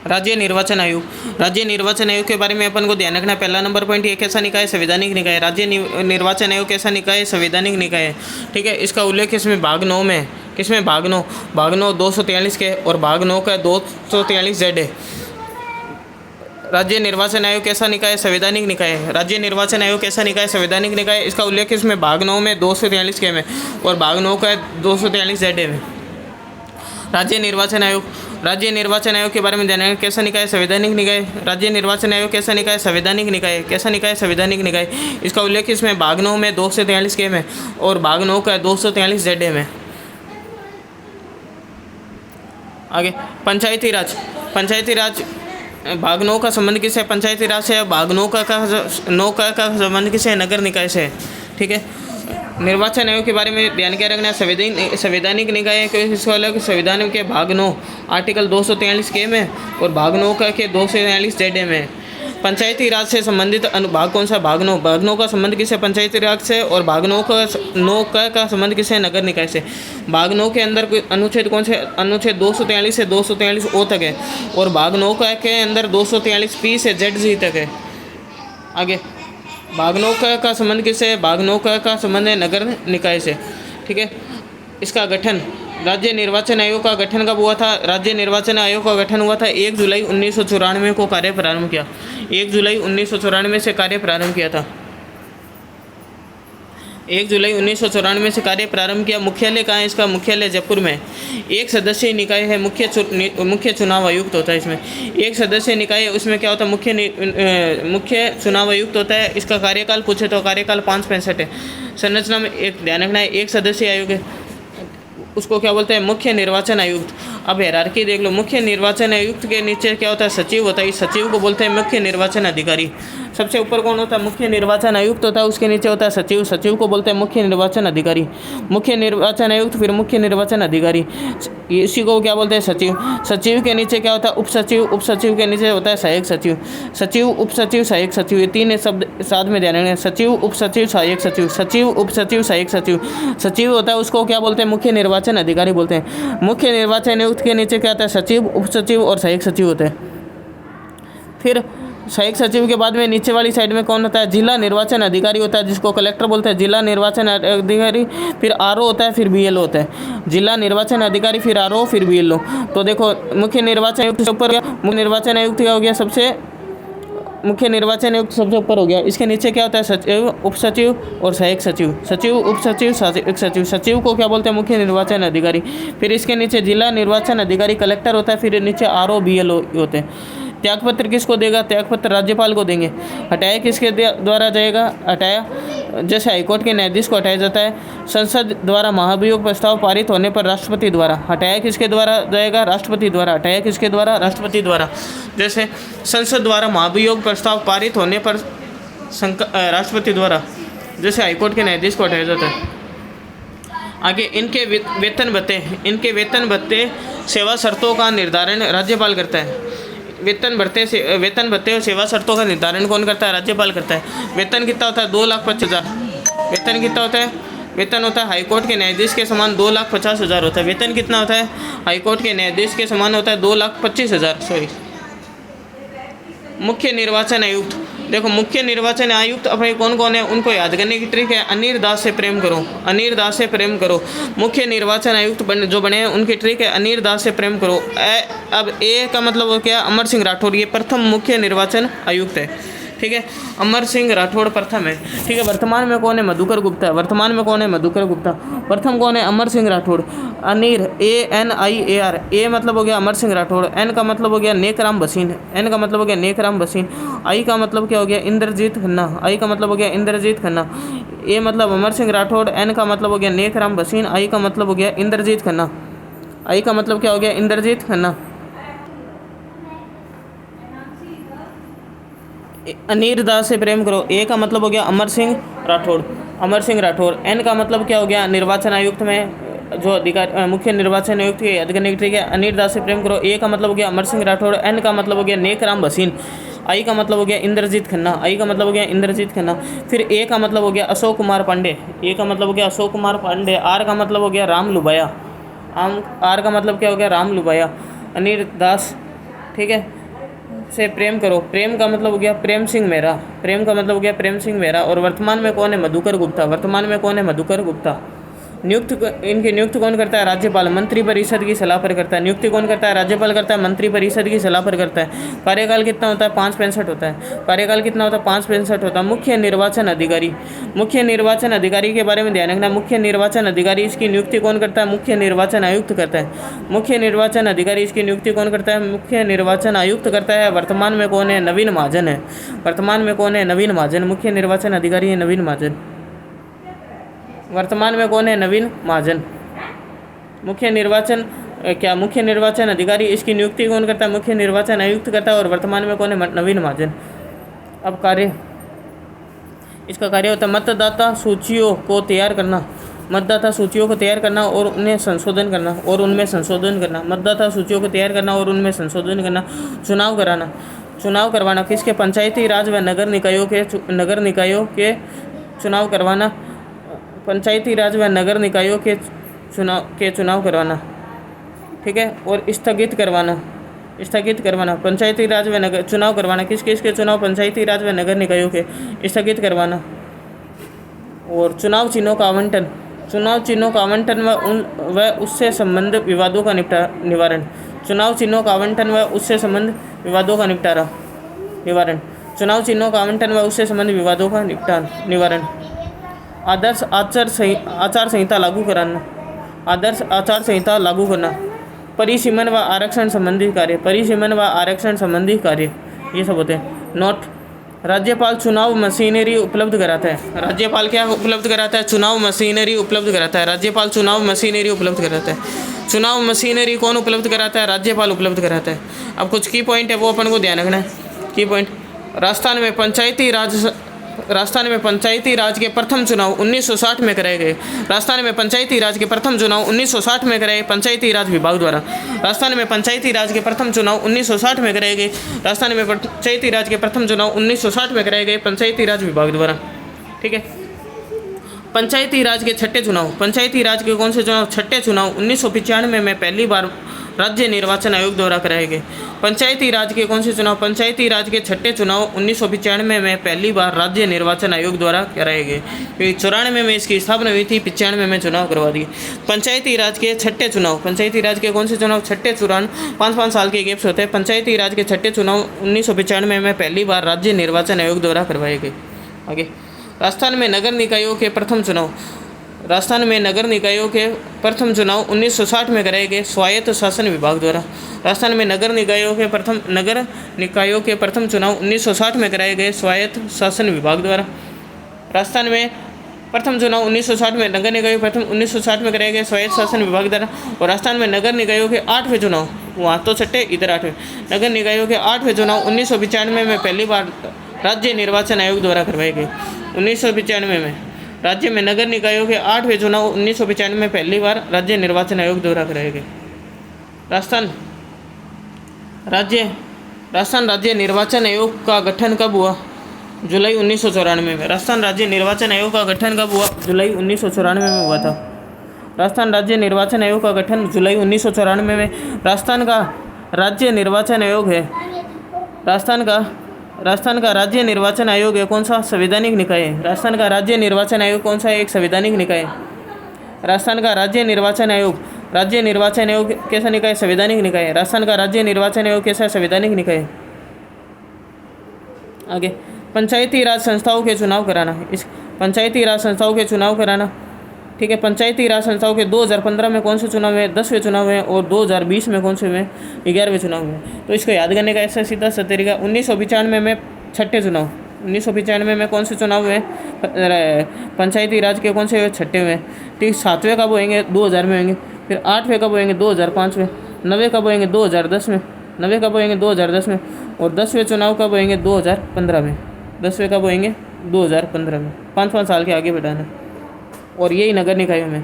राज्य निर्वाचन आयोग। राज्य निर्वाचन आयोग के बारे में अपन को ध्यान रखना है। पहला नंबर पॉइंट, ये कैसा निकाय है? संवैधानिक निकाय। राज्य निर्वाचन आयोग कैसा निकाय है? संवैधानिक निकाय है। ठीक है, इसका उल्लेख इसमें भाग 9 में है। किसमें? भाग 9 243 के और भाग 9 का 243 जेड है। राज्य निर्वाचन आयोग कैसा निकाय है? संवैधानिक निकाय है। राज्य निर्वाचन आयोग कैसा निकाय है? संवैधानिक निकाय है। इसका उल्लेख इसमें भाग 9 में 243 के में और भाग 9 का 243 जेड में। राज्य निर्वाचन आयोग। राज्य निर्वाचन आयोग के बारे में जानना है। कैसा निकाय है? संवैधानिक निकाय। राज्य निर्वाचन आयोग कैसा निकाय है? संवैधानिक निकाय। कैसा निकाय है? संवैधानिक निकाय। इसका उल्लेख इसमें भाग 9 में 243 के में और भाग 9 का 243 जेड में। आगे पंचायती राज। पंचायती राज भाग 9 का संबंध किससे? पंचायती राज से। भाग 9 का संबंध किससे? नगर निकाय से। ठीक है, निर्वाचन आयोग के बारे में ध्यान क्या रखना है? संवैधानिक निकाय है। इसका अलग संविधान के भाग 9 आर्टिकल 243 के में और भाग 9 का के 243 जेड में। पंचायती राज से संबंधित अनुभाग कौन सा? भाग 9। भाग 9 का संबंध किससे? पंचायती राज से। और भाग 9 का संबंध किससे? नगर निकाय से। भाग 9 के अंदर अनुच्छेद कौन से? अनुच्छेद 243 से 243 ओ तक है और भाग 9 के अंदर 243 पी से जेड जी तक है। आगे भाग 9 का संबंध किससे है? भाग 9 का संबंध है नगर निकाय से। ठीक है, इसका गठन। राज्य निर्वाचन आयोग का गठन कब हुआ था? राज्य निर्वाचन आयोग का गठन हुआ था 1 जुलाई 1994 को कार्य प्रारंभ किया। 1 जुलाई 1994 से कार्य प्रारंभ किया था। 1 जुलाई 1994 से कार्य प्रारंभ किया। मुख्यालय कहाँ है इसका? मुख्यालय जयपुर में। एक सदस्यीय निकाय है। मुख्य चुनाव आयुक्त होता है इसमें। एक सदस्यीय निकाय है, उसमें क्या होता है? मुख्य चुनाव आयुक्त होता है। इसका कार्यकाल पूछे तो कार्यकाल 565 है। संरचना में एक ध्यान रखना है, एक सदस्यीय आयोग है, उसको क्या बोलते हैं? मुख्य निर्वाचन आयुक्त। अब हायरार्की देख लो, मुख्य निर्वाचन आयुक्त के नीचे क्या होता है? सचिव होता है। इस सचिव को बोलते हैं मुख्य निर्वाचन अधिकारी। सबसे ऊपर कौन होता है? मुख्य निर्वाचन आयुक्त होता है, उसके नीचे होता है सचिव। सचिव को बोलते हैं मुख्य निर्वाचन अधिकारी। मुख्य निर्वाचन आयुक्त, फिर मुख्य निर्वाचन अधिकारी, इसी को क्या बोलते हैं? सचिव। सचिव के नीचे क्या होता है? उप सचिव। उप सचिव के नीचे होता है सहायक सचिव। सचिव, उप सचिव, सहायक सचिव, ये तीन शब्द साथ में ध्यान रखना। सचिव, उप सचिव, सहायक सचिव। सचिव, उप सचिव, सहायक सचिव। सचिव होता है, उसको क्या बोलते हैं? मुख्य निर्वाचन अधिकारी बोलते हैं। मुख्य निर्वाचन आयुक्त के नीचे क्या आता है? सचिव, उप सचिव और सहायक सचिव होते हैं। फिर सहायक सचिव के बाद में नीचे वाली साइड में कौन होता है? जिला निर्वाचन अधिकारी होता है, जिसको कलेक्टर बोलते हैं। जिला निर्वाचन अधिकारी, फिर आरओ होता है, फिर बीएलओ होता है। जिला निर्वाचन अधिकारी, फिर आरओ, फिर बीएलओ। तो देखो, मुख्य निर्वाचन आयुक्त से ऊपर गया। मुख्य निर्वाचन आयुक्त क्या हो गया? मुख्य निर्वाचन आयुक्त सबसे ऊपर हो गया। इसके नीचे क्या होता है? सचिव, उप सचिव और सहायक सचिव। सचिव, उप सचिव, सहायक सचिव। सचिव को क्या बोलते हैं? मुख्य निर्वाचन अधिकारी। फिर इसके नीचे जिला निर्वाचन अधिकारी कलेक्टर होता है, फिर नीचे आरओ, बीएलओ होते हैं। त्यागपत्र किसको देगा? त्यागपत्र राज्यपाल को देंगे। हटाया किसके द्वारा जाएगा? हटाया जैसे हाईकोर्ट के न्यायाधीश को हटाया जाता है। संसद द्वारा महाभियोग प्रस्ताव पारित होने पर राष्ट्रपति द्वारा। हटाया किसके द्वारा जाएगा? राष्ट्रपति द्वारा। हटाया किसके द्वारा? राष्ट्रपति द्वारा। जैसे संसद द्वारा महाभियोग प्रस्ताव पारित होने पर राष्ट्रपति द्वारा, जैसे हाईकोर्ट के न्यायाधीश को हटाया जाता है। आगे इनके वेतन भत्ते। इनके वेतन भत्ते सेवा शर्तों का निर्धारण राज्यपाल करता है। वेतन भत्ते और सेवा शर्तों का निर्धारण कौन करता है? राज्यपाल करता है। वेतन कितना होता है? 2,50,000। वेतन कितना होता है? वेतन होता है हाईकोर्ट के न्यायाधीश के समान 2,50,000 होता है। वेतन कितना होता है? हाईकोर्ट के न्यायाधीश के समान होता है 2,25,000। सॉरी। मुख्य निर्वाचन आयुक्त। देखो, मुख्य निर्वाचन आयुक्त अपने कौन कौन है उनको याद करने की ट्रिक है। अनिर दास से प्रेम करो। अनिर दास से प्रेम करो। मुख्य निर्वाचन आयुक्त जो बने हैं उनकी ट्रिक है अनिर दास से प्रेम करो। अब ए का मतलब हो क्या? अमर सिंह राठौड़, ये प्रथम मुख्य निर्वाचन आयुक्त है। ठीक है, अमर सिंह राठौड़ प्रथम है। ठीक है, वर्तमान में कौन है? मधुकर गुप्ता। वर्तमान में कौन है? मधुकर गुप्ता। प्रथम कौन है? अमर सिंह राठौड़। अनिर, ANIAR, ए मतलब हो गया अमर सिंह राठौड़। एन का मतलब हो गया नेकराम भसीन। एन का मतलब हो गया नेकराम भसीन। आई का मतलब क्या हो गया? इंद्रजीत खन्ना। आई का मतलब हो गया इंद्रजीत खन्ना। ए मतलब अमर सिंह राठौड़। एन का मतलब हो गया नेकराम भसीन। आई का मतलब हो गया इंद्रजीत खन्ना। आई का मतलब क्या हो गया? इंद्रजीत खन्ना। अनिर दास से प्रेम करो। ए का मतलब हो गया अमर सिंह राठौड़। अमर सिंह राठौड़। एन का मतलब क्या हो गया? निर्वाचन आयुक्त में जो अधिकारी मुख्य निर्वाचन आयुक्त के याद करने की ट्रिक है अनिर दास से प्रेम करो। ए का मतलब हो गया अमर सिंह राठौड़। एन का मतलब हो गया नेकराम भसीन। आई का मतलब हो गया इंद्रजीत खन्ना। आई का मतलब हो गया इंद्रजीत खन्ना। फिर ए का मतलब हो गया अशोक कुमार पांडे। ए का मतलब हो गया अशोक कुमार पांडे। आर का मतलब हो गया राम लुबाया। आर का मतलब क्या हो गया? राम लुबाया। अनिर दास ठीक है, से प्रेम करो। प्रेम का मतलब हो गया प्रेम सिंह मेहरा, प्रेम का मतलब हो गया प्रेम सिंह मेहरा। और वर्तमान में कौन है? मधुकर गुप्ता, वर्तमान में कौन है? मधुकर गुप्ता। इनकी नियुक्ति कौन करता है? राज्यपाल मंत्री परिषद की सलाह पर करता है। नियुक्ति कौन करता है? राज्यपाल करता है, मंत्री परिषद की सलाह पर करता है। कार्यकाल कितना होता है? 565 होता है। कार्यकाल कितना होता है? 565 होता है। मुख्य निर्वाचन अधिकारी, मुख्य निर्वाचन अधिकारी के बारे में ध्यान रखना। मुख्य निर्वाचन अधिकारी, इसकी नियुक्ति कौन करता है? मुख्य निर्वाचन आयुक्त करता है। मुख्य निर्वाचन अधिकारी, इसकी नियुक्ति कौन करता है? मुख्य निर्वाचन आयुक्त करता है। वर्तमान में कौन है? नवीन महाजन है। वर्तमान में कौन है? नवीन महाजन। मुख्य निर्वाचन अधिकारी है नवीन महाजन। वर्तमान में कौन है? नवीन महाजन। मुख्य निर्वाचन मुख्य निर्वाचन अधिकारी, इसकी नियुक्ति कौन करता है? मुख्य निर्वाचन आयुक्त करता है। और वर्तमान में कौन है? नवीन महाजन। अब कार्य, इसका कार्य होता है मतदाता सूचियों को तैयार करना, मतदाता सूचियों को तैयार करना और उन्हें संशोधन करना और उनमें संशोधन करना। मतदाता सूचियों को तैयार करना और उनमें संशोधन करना। चुनाव कराना, चुनाव करवाना किसके? पंचायती राज व नगर निकायों के चुनाव करवाना। पंचायती राज व नगर निकायों के चुनाव करवाना, ठीक है। और स्थगित करवाना पंचायती राज व नगर चुनाव करवाना। किसके चुनाव? पंचायती राज व नगर निकायों के स्थगित करवाना। और चुनाव चिन्हों का आवंटन, व उससे संबंधित विवादों का निवारण। चुनाव चिन्हों का आवंटन व उससे संबंधित विवादों का निवारण। चुनाव चिन्हों का आवंटन व उससे संबंधित विवादों का निवारण। आदर्श आचार संहिता लागू कराना, आदर्श आचार संहिता लागू करना। परिसीमन व आरक्षण संबंधी कार्य, परिसीमन व आरक्षण संबंधी कार्य ये सब होते हैं। नोट, राज्यपाल चुनाव मशीनरी उपलब्ध कराता है। राज्यपाल क्या उपलब्ध कराता है? चुनाव मशीनरी उपलब्ध कराता है। राज्यपाल चुनाव मशीनरी उपलब्ध कराता है। चुनाव मशीनरी कौन उपलब्ध कराता है? राज्यपाल उपलब्ध कराता है। अब कुछ की पॉइंट है वो अपन को ध्यान रखना है। की पॉइंट, राजस्थान में पंचायती राज के प्रथम चुनाव 1960 में कराए गए। राजस्थान में पंचायती राज के प्रथम चुनाव 1960 में कराए पंचायती राज विभाग द्वारा। राजस्थान में पंचायती राज के प्रथम चुनाव 1960 में कराए गए। राजस्थान में पंचायती राज के प्रथम चुनाव 1960 में कराए गए पंचायती राज विभाग द्वारा, ठीक है। पंचायती राज के छठे चुनाव, पंचायती राज के कौन से चुनाव? छठे चुनाव 1995 में पहली बार राज्य निर्वाचन आयोग द्वारा कराए गए। पंचायती राज के कौन से चुनाव? पंचायती राज के छठे चुनाव 1995 में पहली बार राज्य निर्वाचन आयोग द्वारा कराए गए। 94 में इसकी स्थापना हुई थी, 95 में चुनाव करवा दिए। पंचायती राज के छठे चुनाव, पंचायती राज के कौन से चुनाव? छठे चुनाव 5-5 साल के गैप्स होते हैं। पंचायती राज के छठे चुनाव 1995 में पहली बार राज्य निर्वाचन आयोग द्वारा करवाए गए। आगे, राजस्थान में नगर निकायों के प्रथम चुनाव, राजस्थान में नगर निकायों के प्रथम चुनाव 1960 में कराए गए स्वायत्त शासन विभाग द्वारा। राजस्थान में नगर निकायों के प्रथम चुनाव 1960 में कराए गए स्वायत्त शासन विभाग द्वारा। राजस्थान में प्रथम चुनाव 1960 में नगर निकायों प्रथम 1960 में कराए गए स्वायत्त शासन विभाग द्वारा। और राजस्थान में नगर निकायों के 8वें चुनाव, वहाँ तो छठे इधर 8वें, नगर निकायों के 8वें चुनाव 1995 में पहली बार राज्य निर्वाचन आयोग द्वारा करवाए गए। 1995 में राज्य में नगर निकायों के 8वें चुनाव 1995 में पहली बार राज्य निर्वाचन आयोग द्वारा कराए गए। राजस्थान राज्य निर्वाचन आयोग का गठन कब हुआ? जुलाई 1994 में। राजस्थान राज्य निर्वाचन आयोग का गठन कब हुआ? जुलाई 1994 में हुआ था। राजस्थान राज्य निर्वाचन आयोग का गठन जुलाई 1994 में। राजस्थान का राज्य निर्वाचन आयोग है, राजस्थान का राज्य निर्वाचन आयोग है कौन सा? संवैधानिक निकाय है। राजस्थान का राज्य निर्वाचन आयोग कौन सा है? एक संवैधानिक निकाय है। राजस्थान का राज्य निर्वाचन आयोग कैसा निकाय है? संवैधानिक निकाय है। राजस्थान का राज्य निर्वाचन आयोग कैसा? संवैधानिक निकाय है। आगे, पंचायती राज संस्थाओं के चुनाव कराना। इस पंचायती राज संस्थाओं के चुनाव कराना, ठीक है। पंचायती राज संस्थाओं के 2015 में कौन से चुनाव है? 10वें चुनाव है। और 2020 में कौन से हुए? 11वें चुनाव हुए। तो इसको याद करने का ऐसा सीधा सा तरीका, 1995 में छठे चुनाव, 1995 में कौन से चुनाव हुए? पंचायती राज के कौन से हुए? छठे हुए, ठीक। 7वें कब होएंगे? 2000 में होंगे। फिर 8वें कब होएंगे? 2005 में। 9वें कब होएंगे? 2010 में। 9वें कब होएंगे? 2010 में। और 10वें चुनाव कब होएंगे? 2015 में। 10वें कब होएंगे? 2015 में। 5-5 साल के आगे बढ़ाना। और यही नगर निकायों में